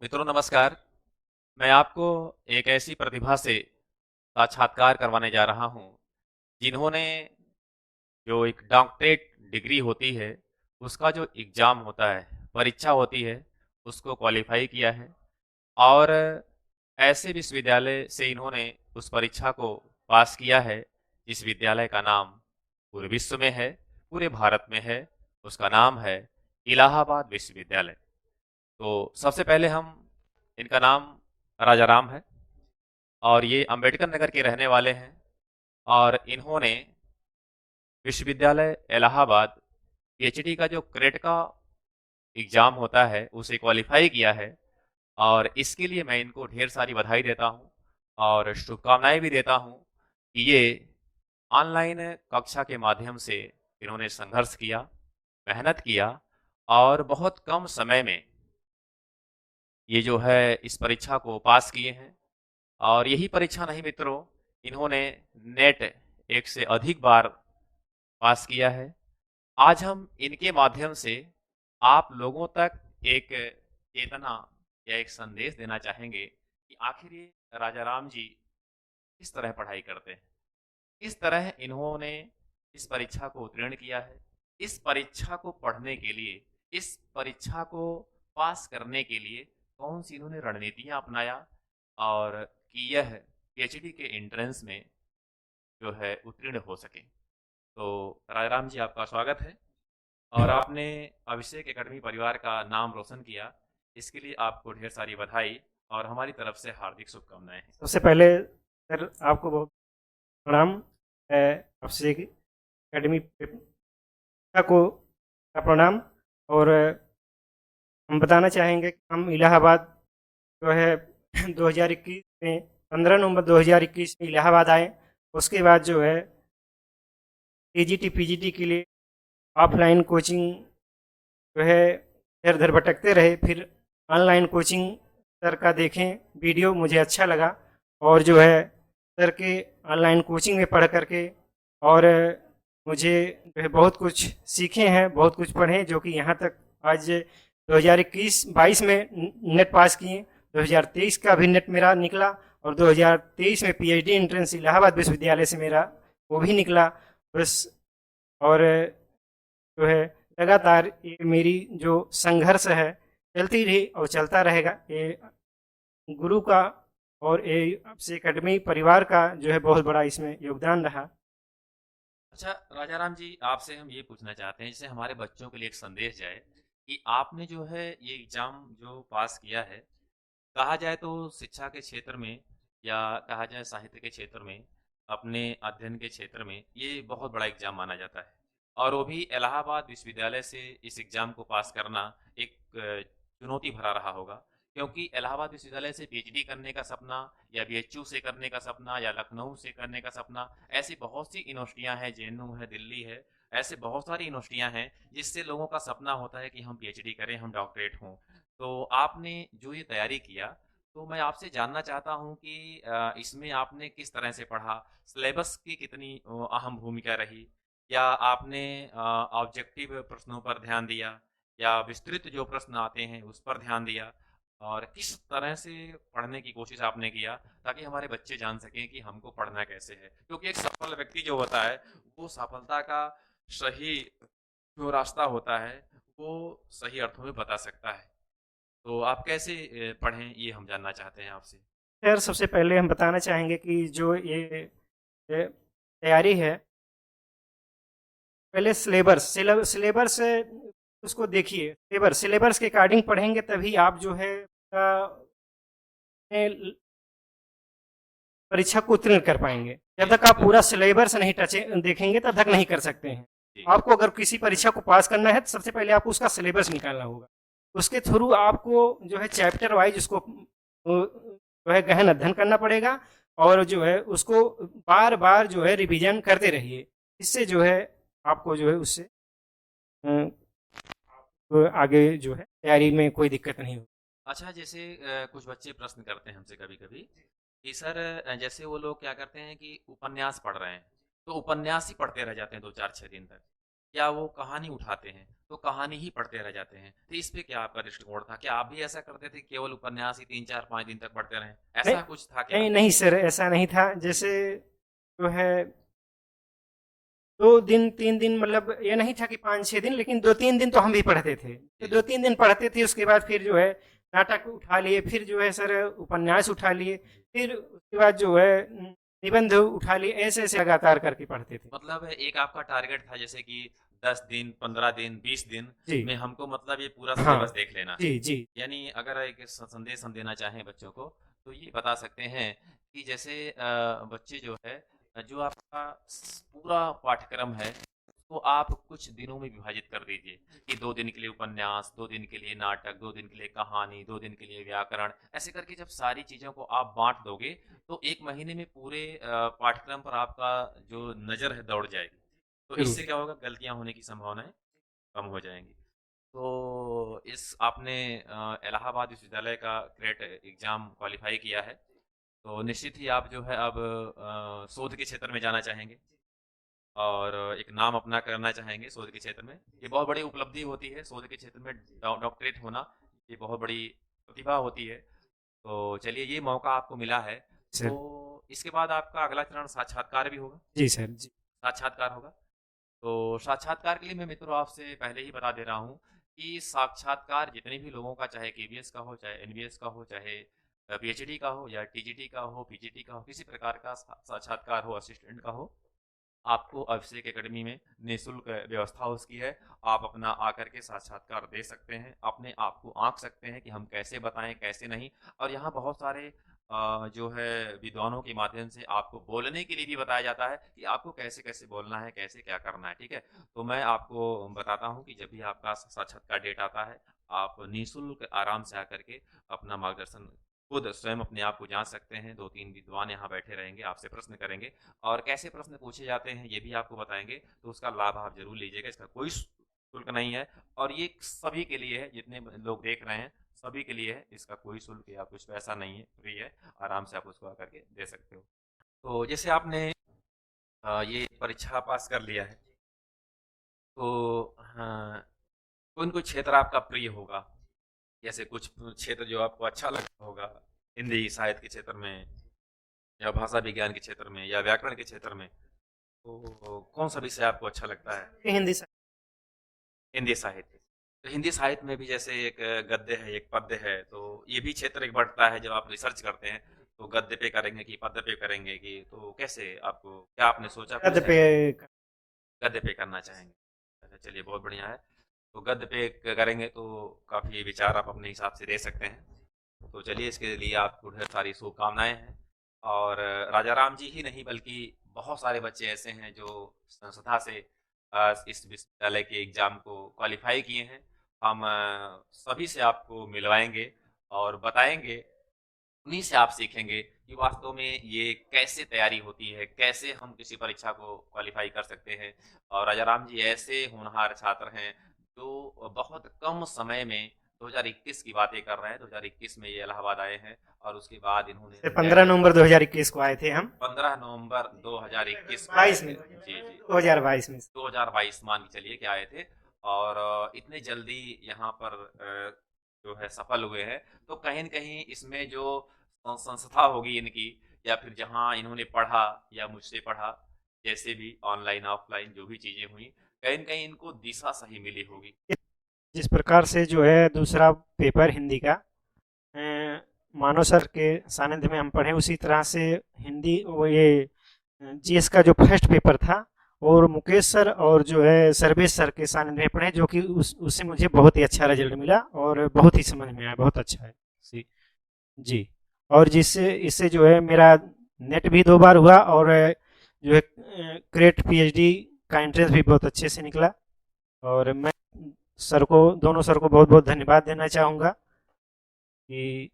मित्रों नमस्कार। मैं आपको एक ऐसी प्रतिभा से साक्षात्कार करवाने जा रहा हूँ, जिन्होंने जो एक डॉक्टरेट डिग्री होती है, उसका जो एग्ज़ाम होता है, परीक्षा होती है, उसको क्वालिफ़ाई किया है और ऐसे विश्वविद्यालय से इन्होंने उस परीक्षा को पास किया है, जिस विद्यालय का नाम पूरे विश्व में है, पूरे भारत में है, उसका नाम है इलाहाबाद विश्वविद्यालय। तो सबसे पहले हम इनका नाम राजा राम है और ये अंबेडकर नगर के रहने वाले हैं और इन्होंने विश्वविद्यालय इलाहाबाद पीएचडी का जो क्रेट का एग्जाम होता है उसे क्वालिफाई किया है और इसके लिए मैं इनको ढेर सारी बधाई देता हूँ और शुभकामनाएं भी देता हूँ कि ये ऑनलाइन कक्षा के माध्यम से इन्होंने संघर्ष किया, मेहनत किया और बहुत कम समय में ये जो है इस परीक्षा को पास किए हैं। और यही परीक्षा नहीं मित्रों, इन्होंने नेट एक से अधिक बार पास किया है। आज हम इनके माध्यम से आप लोगों तक एक चेतना या एक संदेश देना चाहेंगे कि आखिर ये राजा राम जी किस तरह पढ़ाई करते हैं, किस तरह इन्होंने इस परीक्षा को उत्तीर्ण किया है। इस परीक्षा को पढ़ने के लिए, इस परीक्षा को पास करने के लिए कौन सी इन्होंने रणनीतियां अपनाया और कि यह पीएचडी के एंट्रेंस में जो है उत्तीर्ण हो सके। तो राजाराम जी आपका स्वागत है और आपने अभिषेक एकेडमी परिवार का नाम रोशन किया, इसके लिए आपको ढेर सारी बधाई और हमारी तरफ से हार्दिक शुभकामनाएं हैं। सबसे पहले सर आपको बहुत प्रणाम है। आपसे एकेडमी को का प्रणाम। और हम बताना चाहेंगे कि हम इलाहाबाद जो है 2021 में 15 नवंबर 2021 में इलाहाबाद आए। उसके बाद जो है टीजीटी पीजीटी के लिए ऑफलाइन कोचिंग जो है इधर उधर भटकते रहे। फिर ऑनलाइन कोचिंग सर का देखें, वीडियो मुझे अच्छा लगा और जो है सर के ऑनलाइन कोचिंग में पढ़ करके और मुझे जो है बहुत कुछ सीखे हैं, बहुत कुछ पढ़े, जो कि यहाँ तक आज 2021-22 में नेट पास किए। 2023 का भी नेट मेरा निकला और 2023 में पीएचडी एंट्रेंस इलाहाबाद विश्वविद्यालय से मेरा वो भी निकला। बस और जो है लगातार ये मेरी जो संघर्ष है चलती रही और चलता रहेगा। ये गुरु का और ये आपसे एकेडमी परिवार का जो है बहुत बड़ा इसमें योगदान रहा। अच्छा राजाराम जी, आपसे हम ये पूछना चाहते हैं, जैसे हमारे बच्चों के लिए एक संदेश जाए कि आपने जो है ये एग्जाम जो पास किया है, कहा जाए तो शिक्षा के क्षेत्र में या कहा जाए साहित्य के क्षेत्र में, अपने अध्ययन के क्षेत्र में ये बहुत बड़ा एग्जाम माना जाता है और वो भी इलाहाबाद विश्वविद्यालय से इस एग्जाम को पास करना एक चुनौती भरा रहा होगा, क्योंकि इलाहाबाद विश्वविद्यालय से पीएचडी करने का सपना या बीएचयू से करने का सपना या लखनऊ से करने का सपना, ऐसी बहुत सी यूनिवर्सिटियां हैं, जेएनयू है, दिल्ली है, ऐसे बहुत सारी यूनिवर्सिटियां हैं जिससे लोगों का सपना होता है कि हम पीएचडी करें, हम डॉक्टरेट हों। तो आपने जो ये तैयारी किया, तो मैं आपसे जानना चाहता हूँ कि इसमें आपने किस तरह से पढ़ा, सिलेबस की कितनी अहम भूमिका रही, या आपने ऑब्जेक्टिव प्रश्नों पर ध्यान दिया या विस्तृत जो प्रश्न आते हैं उस पर ध्यान दिया, और किस तरह से पढ़ने की कोशिश आपने किया ताकि हमारे बच्चे जान सकें कि हमको पढ़ना कैसे है, क्योंकि एक सफल व्यक्ति जो होता है वो सफलता का सही जो रास्ता होता है वो सही अर्थों में बता सकता है। तो आप कैसे पढ़ें, ये हम जानना चाहते हैं आपसे। खैर सबसे पहले हम बताना चाहेंगे कि जो ये तैयारी है, पहले सिलेबस उसको देखिए। सिलेबस के अकॉर्डिंग पढ़ेंगे तभी आप जो है परीक्षा को उत्तीर्ण कर पाएंगे। जब तक आप पूरा सिलेबस नहीं टचे देखेंगे तब तक नहीं कर सकते हैं। जी। आपको अगर किसी परीक्षा को पास करना है तो सबसे पहले आपको उसका सिलेबस निकालना होगा। उसके थ्रू आपको जो है चैप्टर वाइज उसको जो है गहन अध्ययन करना पड़ेगा और जो है उसको बार बार जो है रिवीजन करते रहिए। इससे जो है आपको जो है उससे आगे जो है तैयारी में कोई दिक्कत नहीं होगी। अच्छा, जैसे कुछ बच्चे प्रश्न करते हैं हमसे कभी कभी कि सर जैसे वो लोग क्या करते हैं कि उपन्यास पढ़ रहे हैं तो उपन्यास ही पढ़ते रह जाते हैं 2 4 6 दिन तक, या वो कहानी उठाते हैं तो कहानी ही पढ़ते रह जाते हैं। तो इस पे क्या आपका दृष्टिकोण था? क्या आप भी ऐसा करते थे, केवल उपन्यास ही 3 4 5 दिन तक पढ़ते रहें? नहीं, ऐसा कुछ था क्या? नहीं, नहीं सर, ऐसा नहीं था। जैसे जो है 2 दिन 3 दिन, मतलब ये नहीं था कि 5-6 दिन, लेकिन 2-3 दिन तो हम भी पढ़ते थे। तो जी, 2-3 दिन पढ़ते थे, उसके बाद फिर जो है नाटक उठा लिए, फिर जो है सर उपन्यास उठा लिए, फिर उसके बाद जो है निबंध उठा लिए, ऐसे-ऐसे लगातार करके पढ़ते थे। मतलब एक आपका टारगेट था जैसे कि 10 दिन, 15 दिन, 20 दिन जी। में हमको मतलब ये पूरा हाँ। सिलेबस देख लेना है। जी, जी। यानी अगर एक संदेश हम देना चाहें बच्चों को, तो ये बता सकते हैं कि जैसे बच्चे जो है, जो आपका पूरा पाठ्यक्रम है, तो आप कुछ दिनों में विभाजित कर दीजिए कि 2 दिन के लिए उपन्यास, 2 दिन के लिए नाटक, 2 दिन के लिए कहानी, 2 दिन के लिए व्याकरण। ऐसे करके जब सारी चीज़ों को आप बांट दोगे, तो 1 महीने में पूरे पाठ्यक्रम पर आपका जो नज़र है दौड़ जाएगी। तो ज़रूर। इससे क्या होगा, गलतियां होने की संभावनाएं कम हो जाएंगी। तो इस आपने इलाहाबाद विश्वविद्यालय का क्रेट एग्जाम क्वालिफाई किया है, तो निश्चित ही आप जो है अब शोध के क्षेत्र में जाना चाहेंगे और एक नाम अपना करना चाहेंगे शोध के क्षेत्र में। ये बहुत बड़ी उपलब्धि होती है शोध के क्षेत्र में, डॉक्टरेट होना, ये बहुत बड़ी प्रतिभा होती है। तो चलिए, ये मौका आपको मिला है। सर। तो इसके बाद आपका अगला चरण साक्षात्कार भी होगा। जी सर, जी। साक्षात्कार होगा। तो साक्षात्कार के लिए मैं मित्रों आपसे पहले ही बता दे रहा हूँ कि साक्षात्कार जितने भी लोगों का, चाहे केवीएस का हो, चाहे एनवीएस का हो, चाहे पीएचडी का हो या टीजीटी का हो, पीजीटी का हो, किसी प्रकार का साक्षात्कार हो, असिस्टेंट का हो, आपको अभिषेक एकेडमी में निःशुल्क व्यवस्था उसकी है। आप अपना आकर के साक्षात्कार दे सकते हैं, अपने आप को आंक सकते हैं कि हम कैसे बताएं कैसे नहीं। और यहाँ बहुत सारे जो है विद्वानों के माध्यम से आपको बोलने के लिए भी बताया जाता है कि आपको कैसे कैसे बोलना है, कैसे क्या करना है। ठीक है, तो मैं आपको बताता हूँ कि जब भी आपका साक्षात्कार डेट आता है, आप निःशुल्क आराम से आकर के अपना मार्गदर्शन खुद स्वयं अपने आप को जांच सकते हैं। 2 3 विद्वान यहाँ बैठे रहेंगे, आपसे प्रश्न करेंगे और कैसे प्रश्न पूछे जाते हैं ये भी आपको बताएंगे। तो उसका लाभ आप जरूर लीजिएगा, इसका कोई शुल्क नहीं है। और ये सभी के लिए है, जितने लोग देख रहे हैं सभी के लिए है, इसका कोई शुल्क या कुछ पैसा नहीं है, फ्री है। आराम से आप उसको आकर के दे सकते हो। तो जैसे आपने ये परीक्षा पास कर लिया है, तो हाँ, कौन कोई क्षेत्र आपका प्रिय होगा? जैसे कुछ क्षेत्र जो आपको अच्छा लगता होगा, हिंदी साहित्य के क्षेत्र में या भाषा विज्ञान के क्षेत्र में या व्याकरण के क्षेत्र में, तो कौन सा विषय आपको अच्छा लगता है? हिंदी सर। हिंदी साहित्य। तो हिंदी साहित्य में भी जैसे एक गद्य है, एक पद्य है, तो ये भी क्षेत्र एक बढ़ता है जब आप रिसर्च करते हैं। तो गद्य पे करेंगे कि पद्य पे करेंगे, कि तो कैसे आपको, क्या आपने सोचा पद कुछ है? पे। गद्य पे करना चाहेंगे? अच्छा, चलिए बहुत बढ़िया है। तो गद्य पे करेंगे तो काफ़ी विचार आप अपने हिसाब से दे सकते हैं। तो चलिए, इसके लिए आपको ढेर सारी शुभकामनाएं हैं। और राजा राम जी ही नहीं बल्कि बहुत सारे बच्चे ऐसे हैं जो संस्था से इस विश्वविद्यालय के एग्ज़ाम को क्वालिफाई किए हैं। हम सभी से आपको मिलवाएंगे और बताएंगे, उन्हीं से आप सीखेंगे कि वास्तव में ये कैसे तैयारी होती है, कैसे हम किसी परीक्षा को क्वालिफाई कर सकते हैं। और राजा राम जी ऐसे होनहार छात्र हैं जो बहुत कम समय में 2021 की बातें कर रहे हैं। 2021 में ये इलाहाबाद आए हैं और उसके बाद इन्होंने 15 तैयारी नवंबर 2021 को आए थे हम। 15 नवंबर 2021 को आए 22 थे। में। जी जी, 2022 में। 2022 मान के चलिए कि आए थे। और इतने जल्दी यहाँ पर जो है सफल हुए हैं। तो कहीं न कहीं इसमें जो संस्था होगी इनकी, या फिर जहाँ इन्होंने पढ़ा या मुझसे पढ़ा, जैसे भी ऑनलाइन ऑफलाइन जो भी चीज़ें हुई, कहीं न कहीं इनको दिशा सही मिली होगी। जिस प्रकार से जो है दूसरा पेपर हिंदी का मानव सर के सानिध्य में हम पढ़े, उसी तरह से हिंदी वो ये जीएस का जो फर्स्ट पेपर था, और मुकेश सर और जो है सर्वेश सर के सानिध्य में पढ़े, जो कि उससे मुझे बहुत ही अच्छा रिजल्ट मिला और बहुत ही समझ में आया, बहुत अच्छा है। जी। जी। और जिससे इससे जो है मेरा नेट भी 2 बार हुआ, और जो है क्रेट पीएचडी का एंट्रेंस भी बहुत अच्छे से निकला। और मैं सर को, दोनों सर को बहुत बहुत धन्यवाद देना चाहूँगा कि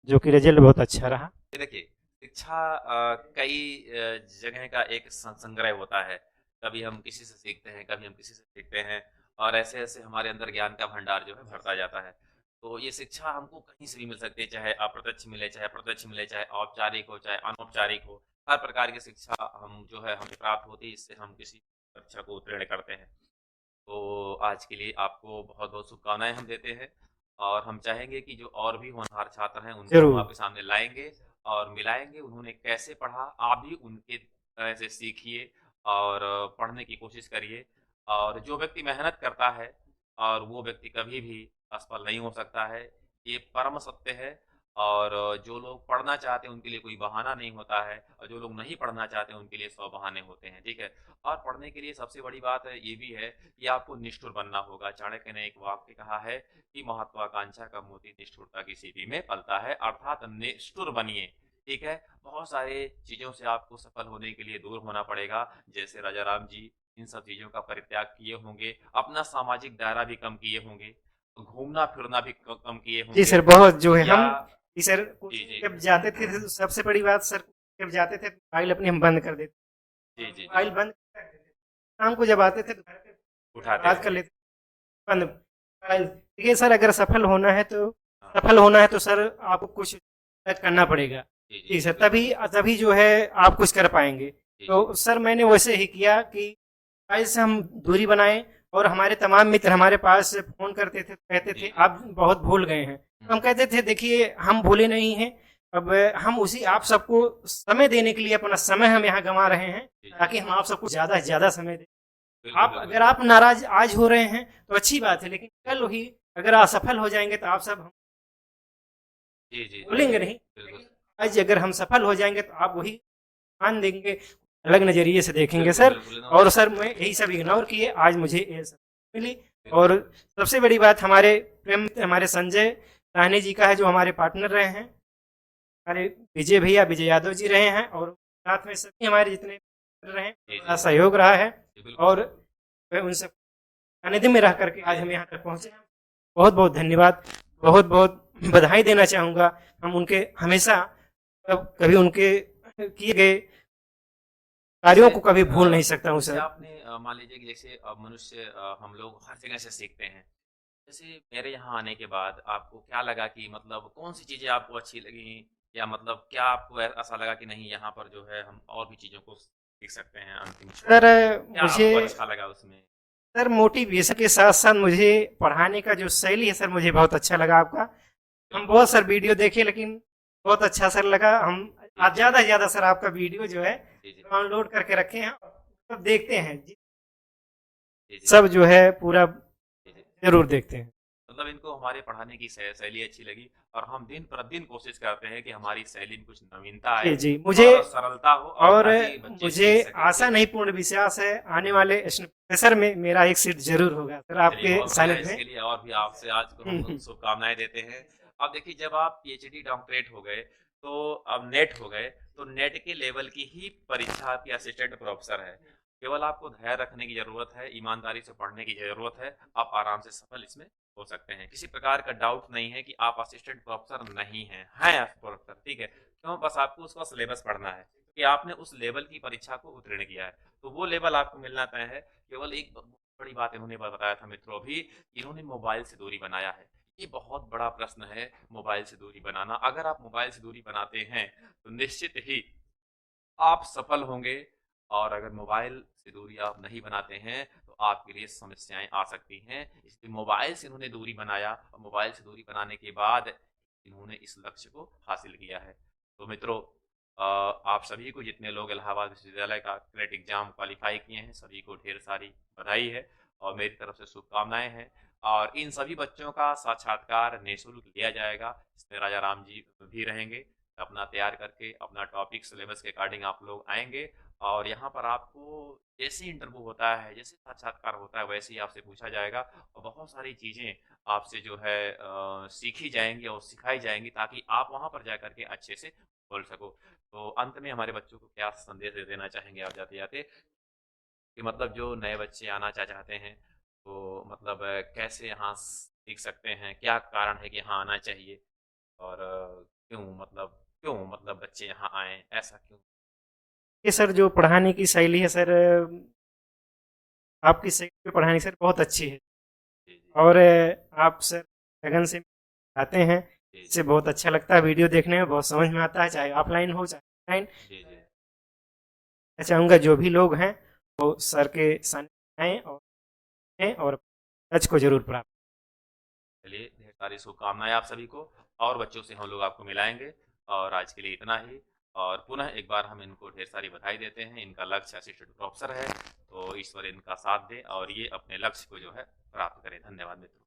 जो कि रिजल्ट बहुत अच्छा रहा। ये देखिए, शिक्षा कई जगह का एक संग्रह होता है। कभी हम किसी से सीखते हैं, कभी हम किसी से सीखते हैं, और ऐसे ऐसे हमारे अंदर ज्ञान का भंडार जो है बढ़ता जाता है। तो ये शिक्षा हमको कहीं से भी मिल सकती है, चाहे अप्रत्यक्ष मिले, चाहे प्रत्यक्ष मिले, चाहे औपचारिक हो, चाहे अनौपचारिक हो। हर प्रकार की शिक्षा हम जो है हमें प्राप्त होती है, इससे हम किसी परीक्षा को उत्तीर्ण करते हैं। तो आज के लिए आपको बहुत-बहुत शुभकामनाएँ हम देते हैं और हम चाहेंगे कि जो और भी होनहार छात्र हैं, उनको हम ज़रूर। आपके सामने लाएँगे और मिलाएँगे, उन्होंने कैसे पढ़ा, आप भी उनके तरह से सीखिए और पढ़ने की कोशिश करिए। और जो व्यक्ति मेहनत करता है और वो व्यक्ति कभी भी असफल नहीं हो सकता है, ये परम सत्य है। और जो लोग पढ़ना चाहते हैं, उनके लिए कोई बहाना नहीं होता है और जो लोग नहीं पढ़ना चाहते हैं, उनके लिए 100 बहाने होते हैं, ठीक है? और पढ़ने के लिए सबसे बड़ी बात है ये भी है कि आपको निष्ठुर बनना होगा। चाणक्य ने एक वाक्य कहा है कि महत्वाकांक्षा का मोती निष्ठुरता की सीढ़ी में पलता है, अर्थात निष्ठुर बनिए, ठीक है? बहुत सारे चीज़ों से आपको सफल होने के लिए दूर होना पड़ेगा, जैसे राजा राम जी इन सब चीज़ों का परित्याग किए होंगे, अपना सामाजिक दायरा भी कम किए होंगे, घूमना-फिरना भी क कम किए जी होंगे सर, बहुत जो है या हम जी सर, जी, कोचिंग जी। जब जाते थे तो सबसे बड़ी बात सर, जब जाते थे तो मोबाइल अपने हम बंद कर देते, जी, जी, जी। मोबाइल बंद कर देते थे। शाम को जब आते थे तो घर पे उठाते बात थे। कर लेते, बंद मोबाइल। देखिए सर, अगर हाँ। सफल होना है तो सर आपको कुछ करना पड़ेगा। जी, जी, जी जी, सर, बिल्कुल। तभी जो है आप कुछ कर पाएँगे। जी, जी। तो सर मैंने वैसे ही किया कि मोबाइल से हम दूरी बनाए और हमारे तमाम मित्र हमारे पास फ़ोन करते थे, कहते जी, थे जी। आप बहुत भूल गए हैं। हुँ। हम कहते थे देखिए हम भूले नहीं हैं, अब हम उसी आप सबको समय देने के लिए अपना समय हम यहाँ गँवा रहे हैं, जी, जी। ताकि हम आप सबको ज़्यादा से ज़्यादा समय दें। बिल्कुल, आप बिल्कुल। अगर आप नाराज़ आज हो रहे हैं तो अच्छी बात है, लेकिन जी। कल ही अगर असफल हो जाएँगे तो आप सब जी, जी, जी। बोलेंगे नहीं, बिल्कुल, लेकिन आज अगर हम सफल हो जाएँगे तो आप वही मान देंगे, अलग नज़रिए से देखेंगे बिल्कुल, सर। बिल्कुल, और सर मैं यही सब इग्नोर किए, आज मुझे ये सब मिली। और सबसे बड़ी बात हमारे प्रेम हमारे संजय साहनी जी का है, जो हमारे पार्टनर रहे हैं। हमारे विजय भैया, विजय यादव जी रहे हैं, और साथ में सभी हमारे जितने मित्र रहे हैं, जी, बड़ा जी। सहयोग रहा है। जी, बिल्कुल। और मैं उन सब सानिध्य में रह करके आज हम यहाँ तक पहुँचे हैं। बहुत-बहुत धन्यवाद, बहुत-बहुत बधाई देना चाहूँगा। हम उनके हमेशा कभी उनके किए गए कार्यों जैसे को कभी भूल नहीं सकता हूँ जैसे सर। आपने मान लीजिए कि जैसे मनुष्य हम लोग हर जगह से सीखते हैं। जैसे मेरे यहाँ आने के बाद आपको क्या लगा कि मतलब कौन-सी चीज़ें आपको अच्छी लगीं? या मतलब क्या आपको ऐसा लगा कि नहीं यहाँ पर जो है हम और भी चीज़ों को सीख सकते हैं अंतिम छोर सर में? क्या मुझे आपको अच्छा लगा उसमें? सर मोटिवेशन के साथ-साथ मुझे पढ़ाने का जो शैली है सर, मुझे बहुत अच्छा लगा आपका। हम बिल्कुल। बहुत सर वीडियो देखे, लेकिन बहुत अच्छा सर लगा। हम जी, आज जी। ज़्यादा से ज़्यादा सर आपका वीडियो जो है जी, जी। डाउनलोड करके रखे हैं, सब देखते हैं। जी, जी, जी। सब जो है पूरा जी, जी। ज़रूर देखते हैं। मतलब इनको हमारे पढ़ाने की शैली अच्छी लगी और हम दिन प्रतिदिन कोशिश करते हैं कि हमारी शैली में कुछ नवीनता जी, आए जी। मुझे और सरलता हो और और ताकि बच्चे मुझे सीख सकें। आशा जी, नहीं, पूर्ण विश्वास है, आने वाले प्रोफेसर में मेरा एक सीट ज़रूर होगा सर चलिए आपके बहुत बढ़िया सानिध्य में। इसके लिए और भी आपसे आज को हुँ, हम हुँ। शुभकामनाएँ देते हैं। अब देखिए जब आप पीएचडी डॉक्टरेट हो गए, तो अब नेट हो गए, तो नेट के लेवल की ही परीक्षा आपकी असिस्टेंट प्रोफेसर है। केवल आपको धैर्य रखने की ज़रूरत है, ईमानदारी से पढ़ने की ज़रूरत है, आप आराम से सफल इसमें हो सकते हैं। किसी प्रकार का डाउट नहीं है कि आप असिस्टेंट प्रोफेसर नहीं हैं, हैं आप प्रोफेसर, ठीक है? क्यों? बस आपको उसका सिलेबस पढ़ना है कि आपने उस लेवल की परीक्षा को उत्तीर्ण किया है। तो वो लेवल आपको मिलना तय है। केवल एक बड़ी बात इन्होंने बताया था मित्रों अभी, इन्होंने मोबाइल से दूरी बनाया है। ये बहुत बड़ा प्रश्न है मोबाइल से दूरी बनाना। अगर आप मोबाइल से दूरी बनाते हैं, तो निश्चित ही आप सफल होंगे और अगर मोबाइल से दूरी आप नहीं बनाते हैं, तो आपके लिए समस्याएँ आ सकती हैं। इसलिए मोबाइल से इन्होंने दूरी बनाया और मोबाइल से दूरी बनाने के बाद इन्होंने इस लक्ष्य को हासिल किया है। तो मित्रों आप सभी को जितने लोग इलाहाबाद विश्वविद्यालय का क्रेट एग्ज़ाम क्वालीफाई किए हैं, सभी को ढेर सारी बधाई है और मेरी तरफ से शुभकामनाएँ हैं। और इन सभी बच्चों का साक्षात्कार निःशुल्क लिया जाएगा। इसमें राजा राम जी भी रहेंगे। अपना तैयार करके अपना टॉपिक सिलेबस के अकॉर्डिंग आप लोग आएँगे और यहाँ पर आपको जैसे इंटरव्यू होता है, जैसे साक्षात्कार होता है, वैसे ही आपसे पूछा जाएगा और बहुत सारी चीज़ें आपसे जो है सीखी जाएँगी और सिखाई जाएँगी ताकि आप वहाँ पर जा कर के अच्छे से बोल सको। तो अंत में हमारे बच्चों को क्या संदेश दे देना चाहेंगे आप जाते-जाते कि मतलब जो नए बच्चे आना चाहते हैं, तो मतलब कैसे यहाँ सीख सकते हैं? क्या कारण है कि यहाँ आना चाहिए? और क्यों मतलब बच्चे यहाँ आएँ, ऐसा क्यों? ये सर जो पढ़ाने की शैली है सर, आपकी शैली जो पढ़ाने की सर बहुत अच्छी है। जी, जी। और आप सर लगन से आते हैं, जी, इससे जी। बहुत अच्छा लगता है, वीडियो देखने में बहुत समझ में आता है, चाहे ऑफलाइन हो चाहे ऑनलाइन। जी, जी। मैं चाहूँगा जो भी लोग हैं वो सर के सामने आएँ और हैं और लक्ष्य को ज़रूर प्राप्त। चलिए, ढेर सारी शुभकामनाएं आप सभी को, और बच्चों से हम लोग आपको मिलाएंगे। और आज के लिए इतना ही। और पुनः एक बार हम इनको ढेर सारी बधाई देते हैं। इनका लक्ष्य असिस्टेंट प्रोफेसर है, तो ईश्वर इनका साथ दे और ये अपने लक्ष्य को जो है प्राप्त करें। धन्यवाद मित्रों।